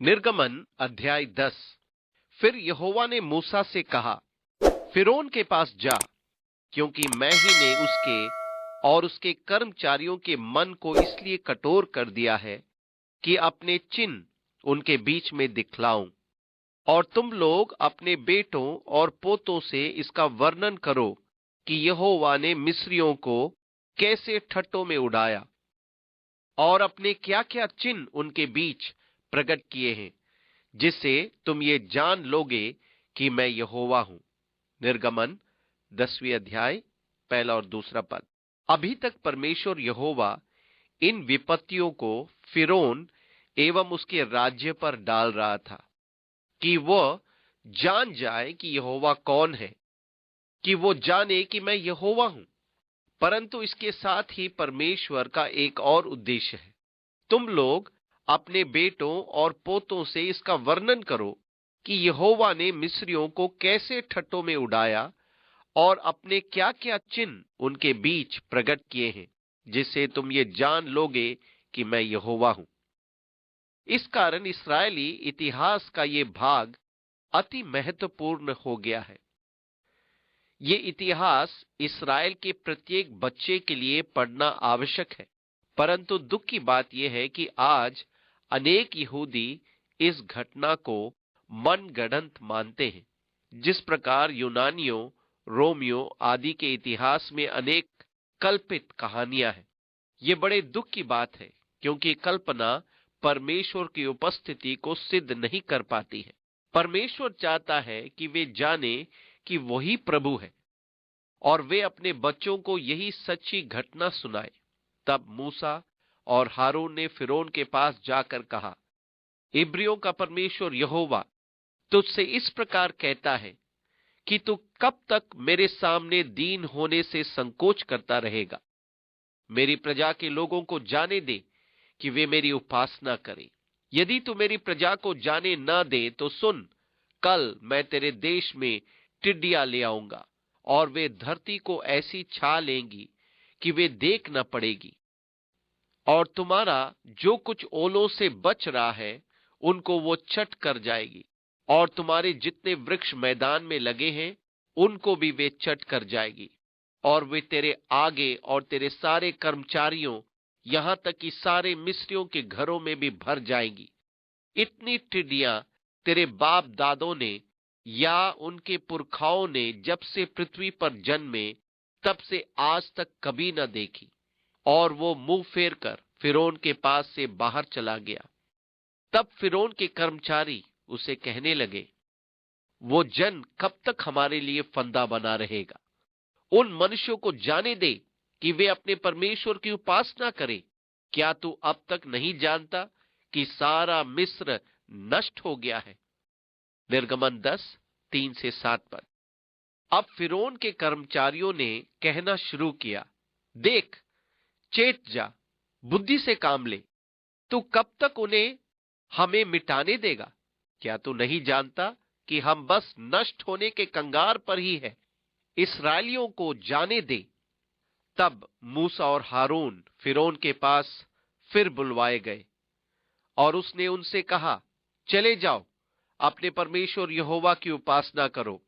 निर्गमन अध्याय 10। फिर यहोवा ने मूसा से कहा, फिरौन के पास जा, क्योंकि मैं ही ने उसके और उसके कर्मचारियों के मन को इसलिए कठोर कर दिया है कि अपने चिन्ह उनके बीच में दिखलाऊं। और तुम लोग अपने बेटों और पोतों से इसका वर्णन करो कि यहोवा ने मिस्रियों को कैसे ठट्ठों में उड़ाया और अपने क्या क्या चिन्ह उनके बीच प्रकट किए हैं, जिससे तुम ये जान लोगे कि मैं यहोवा हूं। निर्गमन 10वीं अध्याय 1 और 2 पद। अभी तक परमेश्वर यहोवा इन विपत्तियों को फिरौन एवं उसके राज्य पर डाल रहा था कि वह जान जाए कि यहोवा कौन है, कि वो जाने कि मैं यहोवा हूं। परंतु इसके साथ ही परमेश्वर का एक और उद्देश्य है। तुम लोग अपने बेटों और पोतों से इसका वर्णन करो कि यहोवा ने मिस्रियों को कैसे ठट्ठों में उड़ाया और अपने क्या क्या चिन्ह उनके बीच प्रकट किए हैं, जिससे तुम ये जान लोगे कि मैं यहोवा हूं। इस कारण इस्राएली इतिहास का ये भाग अति महत्वपूर्ण हो गया है। ये इतिहास इस्राएल के प्रत्येक बच्चे के लिए पढ़ना आवश्यक है। परंतु दुख की बात यह है कि आज अनेक यहूदी इस घटना को मनगढ़ंत मानते हैं। जिस प्रकार यूनानियों, रोमियो आदि के इतिहास में अनेक कल्पित कहानियां हैं। ये बड़े दुख की बात है, क्योंकि कल्पना परमेश्वर की उपस्थिति को सिद्ध नहीं कर पाती है। परमेश्वर चाहता है कि वे जाने कि वही प्रभु है और वे अपने बच्चों को यही सच्ची घटना सुनाए। तब मूसा और हारून ने फिरौन के पास जाकर कहा, इब्रियों का परमेश्वर यहोवा तुझसे इस प्रकार कहता है कि तू कब तक मेरे सामने दीन होने से संकोच करता रहेगा। मेरी प्रजा के लोगों को जाने दे कि वे मेरी उपासना करें। यदि तू मेरी प्रजा को जाने न दे तो सुन, कल मैं तेरे देश में टिड्डियां ले आऊंगा और वे धरती को ऐसी छा लेंगी कि वे देख न पड़ेगी। और तुम्हारा जो कुछ ओलों से बच रहा है उनको वो चट कर जाएगी, और तुम्हारे जितने वृक्ष मैदान में लगे हैं उनको भी वे चट कर जाएगी। और वे तेरे आगे और तेरे सारे कर्मचारियों, यहां तक कि सारे मिस्रियों के घरों में भी भर जाएंगी। इतनी टिड्डियां तेरे बाप दादों ने या उनके पुरखाओं ने जब से पृथ्वी पर जन्मे तब से आज तक कभी न देखी। और वो मुंह फेर कर फिरौन के पास से बाहर चला गया। तब फिरौन के कर्मचारी उसे कहने लगे, वो जन कब तक हमारे लिए फंदा बना रहेगा? उन मनुष्यों को जाने दे कि वे अपने परमेश्वर की उपासना करें। क्या तू अब तक नहीं जानता कि सारा मिस्र नष्ट हो गया है? निर्गमन 10:3-7 पद। अब फिरौन के कर्मचारियों ने कहना शुरू किया, देख, चेत जा, बुद्धि से काम ले। तू कब तक उन्हें हमें मिटाने देगा? क्या तू नहीं जानता कि हम बस नष्ट होने के कंगार पर ही है? इस्राएलियों को जाने दे। तब मूसा और हारून फिरौन के पास फिर बुलवाए गए और उसने उनसे कहा, चले जाओ, अपने परमेश्वर यहोवा की उपासना करो।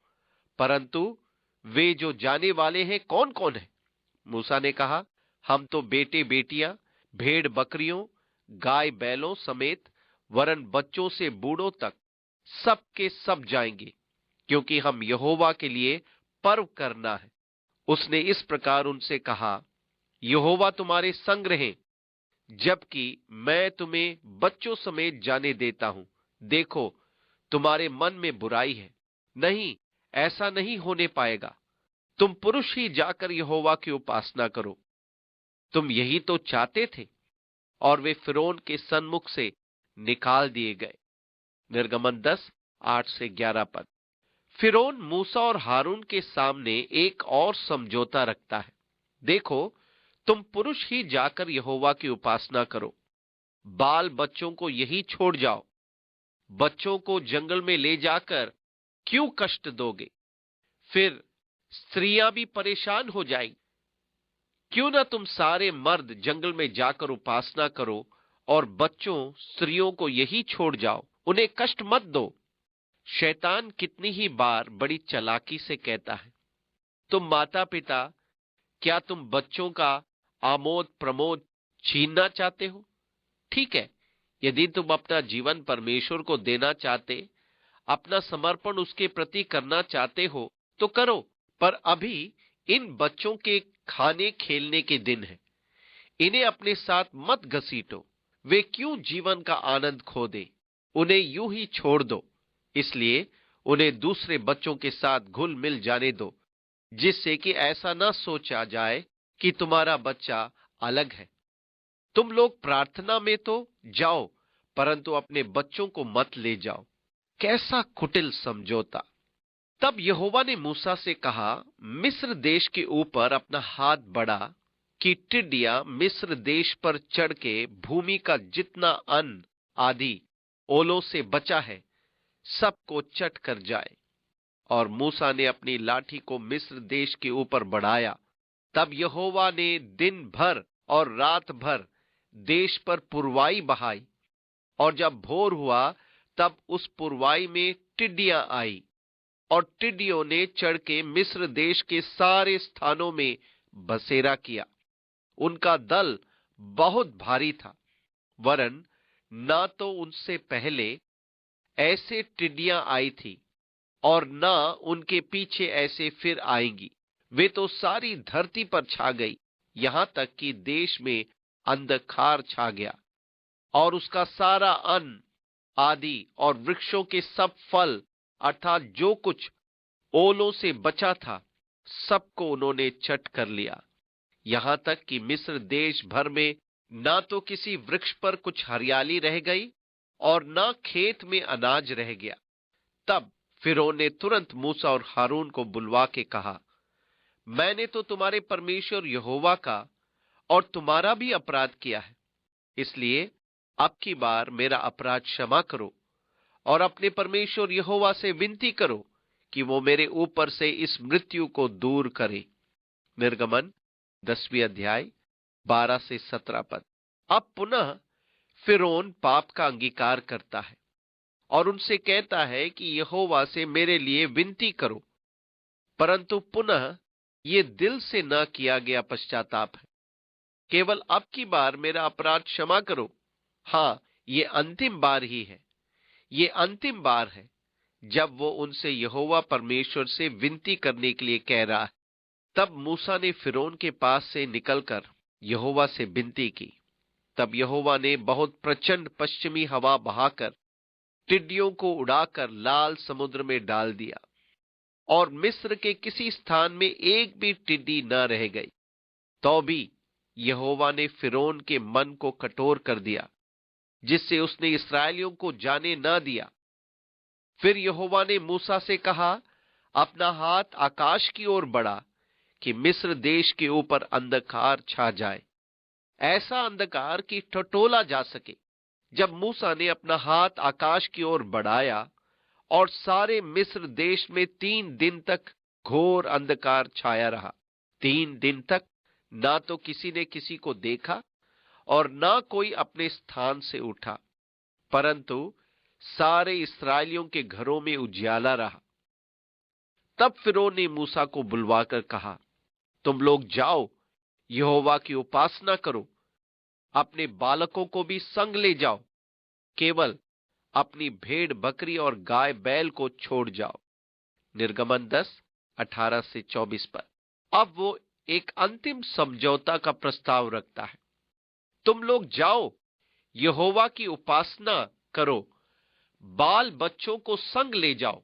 परंतु वे जो जाने वाले हैं कौन कौन है? मूसा ने कहा, हम तो बेटे बेटियां, भेड़ बकरियों, गाय बैलों समेत वरन बच्चों से बूढ़ों तक सब के सब जाएंगे, क्योंकि हम यहोवा के लिए पर्व करना है। उसने इस प्रकार उनसे कहा, यहोवा तुम्हारे संग रहे, जबकि मैं तुम्हें बच्चों समेत जाने देता हूं। देखो, तुम्हारे मन में बुराई है। नहीं, ऐसा नहीं होने पाएगा। तुम पुरुष ही जाकर यहोवा की उपासना करो। तुम यही तो चाहते थे। और वे फिरौन के सन्मुख से निकाल दिए गए। निर्गमन 10:8-11 पद। फिरौन मूसा और हारून के सामने एक और समझौता रखता है। देखो, तुम पुरुष ही जाकर यहोवा की उपासना करो। बाल बच्चों को यही छोड़ जाओ। बच्चों को जंगल में ले जाकर क्यों कष्ट दोगे? फिर स्त्रियां भी परेशान हो जाएंगी। क्यों ना तुम सारे मर्द जंगल में जाकर उपासना करो और बच्चों, स्त्रियों को यही छोड़ जाओ। उन्हें कष्ट मत दो। शैतान कितनी ही बार बड़ी चालाकी से कहता है, तुम माता पिता, क्या तुम बच्चों का आमोद प्रमोद छीनना चाहते हो? ठीक है, यदि तुम अपना जीवन परमेश्वर को देना चाहते, अपना समर्पण उसके प्रति करना चाहते हो तो करो, पर अभी इन बच्चों के खाने खेलने के दिन है। इन्हें अपने साथ मत घसीटो। वे क्यों जीवन का आनंद खो दे? उन्हें यूं ही छोड़ दो। इसलिए उन्हें दूसरे बच्चों के साथ घुल मिल जाने दो, जिससे कि ऐसा न सोचा जाए कि तुम्हारा बच्चा अलग है। तुम लोग प्रार्थना में तो जाओ, परंतु अपने बच्चों को मत ले जाओ। कैसा कुटिल समझौता। तब यहोवा ने मूसा से कहा, मिस्र देश के ऊपर अपना हाथ बढ़ा कि टिड्डियां मिस्र देश पर चढ़ के भूमि का जितना अन्न आदि ओलों से बचा है सबको चट कर जाए। और मूसा ने अपनी लाठी को मिस्र देश के ऊपर बढ़ाया। तब यहोवा ने दिन भर और रात भर देश पर पुरवाई बहाई, और जब भोर हुआ तब उस पुरवाई में टिड्डियां आई, और टिड्डियों ने चढ़ के मिस्र देश के सारे स्थानों में बसेरा किया। उनका दल बहुत भारी था, वरन ना तो उनसे पहले ऐसे टिड्डियां आई थी और ना उनके पीछे ऐसे फिर आएंगी। वे तो सारी धरती पर छा गई, यहां तक कि देश में अंधकार छा गया, और उसका सारा अन्न आदि और वृक्षों के सब फल अर्थात जो कुछ ओलों से बचा था सबको उन्होंने चट कर लिया। यहां तक कि मिस्र देश भर में ना तो किसी वृक्ष पर कुछ हरियाली रह गई और ना खेत में अनाज रह गया। तब फिरौन ने तुरंत मूसा और हारून को बुलवा के कहा, मैंने तो तुम्हारे परमेश्वर यहोवा का और तुम्हारा भी अपराध किया है, इसलिए अब की बार मेरा अपराध क्षमा करो और अपने परमेश्वर यहोवा से विनती करो कि वो मेरे ऊपर से इस मृत्यु को दूर करे। निर्गमन 10वीं अध्याय 12 से 17 पद। अब पुनः फिरौन पाप का अंगीकार करता है और उनसे कहता है कि यहोवा से मेरे लिए विनती करो, परंतु पुनः ये दिल से न किया गया पश्चाताप है। केवल अब की बार मेरा अपराध क्षमा करो। हाँ, ये अंतिम बार ही है। ये अंतिम बार है जब वो उनसे यहोवा परमेश्वर से विनती करने के लिए कह रहा है। तब मूसा ने फिरौन के पास से निकलकर यहोवा से विनती की। तब यहोवा ने बहुत प्रचंड पश्चिमी हवा बहाकर टिड्डियों को उड़ाकर लाल समुद्र में डाल दिया, और मिस्र के किसी स्थान में एक भी टिड्डी न रह गई। तो भी यहोवा ने फिरौन के मन को कठोर कर दिया, जिससे उसने इस्राएलियों को जाने न दिया। फिर यहोवा ने मूसा से कहा, अपना हाथ आकाश की ओर बढ़ा कि मिस्र देश के ऊपर अंधकार छा जाए, ऐसा अंधकार कि टटोला जा सके। जब मूसा ने अपना हाथ आकाश की ओर बढ़ाया और सारे मिस्र देश में 3 दिन तक घोर अंधकार छाया रहा। 3 दिन तक ना तो किसी ने किसी को देखा और ना कोई अपने स्थान से उठा, परंतु सारे इस्राएलियों के घरों में उजियाला रहा। तब फिरौन ने मूसा को बुलवाकर कहा, तुम लोग जाओ, यहोवा की उपासना करो, अपने बालकों को भी संग ले जाओ, केवल अपनी भेड़ बकरी और गाय बैल को छोड़ जाओ। निर्गमन 10:18 से 24 पर। अब वो एक अंतिम समझौता का प्रस्ताव रखता है। तुम लोग जाओ, यहोवा की उपासना करो, बाल बच्चों को संग ले जाओ,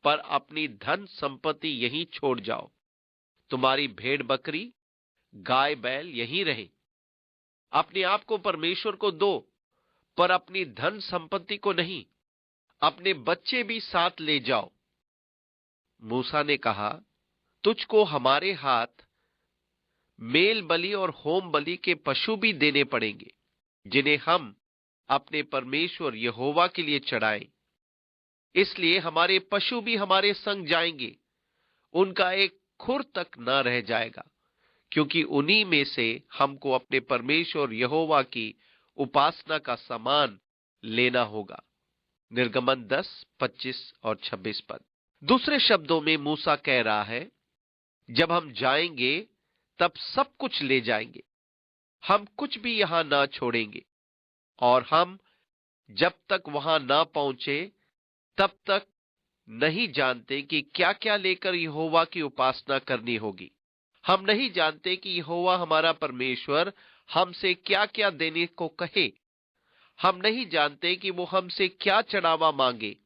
पर अपनी धन संपत्ति यहीं छोड़ जाओ। तुम्हारी भेड़ बकरी गाय बैल यहीं रहे। अपने आप को परमेश्वर को दो, पर अपनी धन संपत्ति को नहीं। अपने बच्चे भी साथ ले जाओ। मूसा ने कहा, तुझको हमारे हाथ मेल बलि और होम बलि के पशु भी देने पड़ेंगे, जिन्हें हम अपने परमेश्वर यहोवा के लिए चढ़ाएं। इसलिए हमारे पशु भी हमारे संग जाएंगे, उनका एक खुर तक न रह जाएगा, क्योंकि उन्हीं में से हमको अपने परमेश्वर यहोवा की उपासना का सामान लेना होगा। निर्गमन 10:25 और 26 पद। दूसरे शब्दों में मूसा कह रहा है, जब हम जाएंगे तब सब कुछ ले जाएंगे, हम कुछ भी यहां ना छोड़ेंगे, और हम जब तक वहां ना पहुंचे तब तक नहीं जानते कि क्या क्या लेकर यहोवा की उपासना करनी होगी। हम नहीं जानते कि यहोवा हमारा परमेश्वर हमसे क्या क्या देने को कहे। हम नहीं जानते कि वो हमसे क्या चढ़ावा मांगे।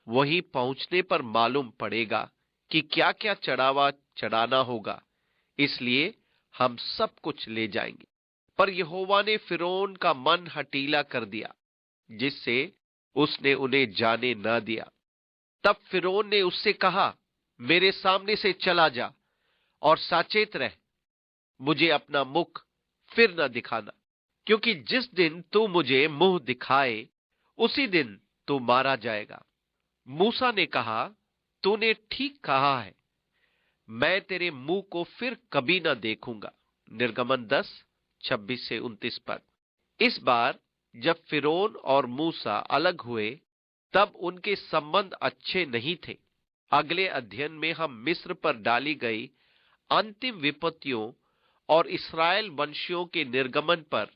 वहीं पहुंचने पर मालूम पड़ेगा कि क्या क्या चढ़ावा चढ़ाना होगा। इसलिए हम सब कुछ ले जाएंगे। पर यहोवा ने फिरौन का मन हठीला कर दिया, जिससे उसने उन्हें जाने न दिया। तब फिरौन ने उससे कहा, मेरे सामने से चला जा और साचेत रह, मुझे अपना मुख फिर न दिखाना, क्योंकि जिस दिन तू मुझे मुंह दिखाए उसी दिन तू मारा जाएगा। मूसा ने कहा, तूने ठीक कहा है, मैं तेरे मुंह को फिर कभी न देखूंगा। निर्गमन 10:26 से 29 पद। इस बार जब फिरौन और मूसा अलग हुए तब उनके संबंध अच्छे नहीं थे। अगले अध्ययन में हम मिस्र पर डाली गई अंतिम विपत्तियों और इस्राएल वंशियों के निर्गमन पर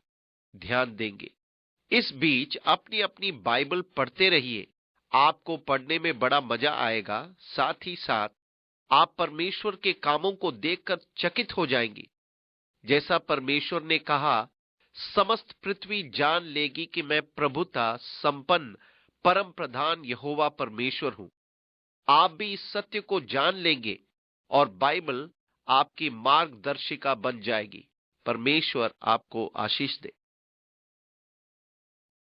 ध्यान देंगे। इस बीच अपनी अपनी बाइबल पढ़ते रहिए। आपको पढ़ने में बड़ा मजा आएगा। साथ ही साथ आप परमेश्वर के कामों को देखकर चकित हो जाएंगे। जैसा परमेश्वर ने कहा, समस्त पृथ्वी जान लेगी कि मैं प्रभुता संपन्न परम प्रधान यहोवा परमेश्वर हूं। आप भी इस सत्य को जान लेंगे और बाइबल आपकी मार्गदर्शिका बन जाएगी। परमेश्वर आपको आशीष दे।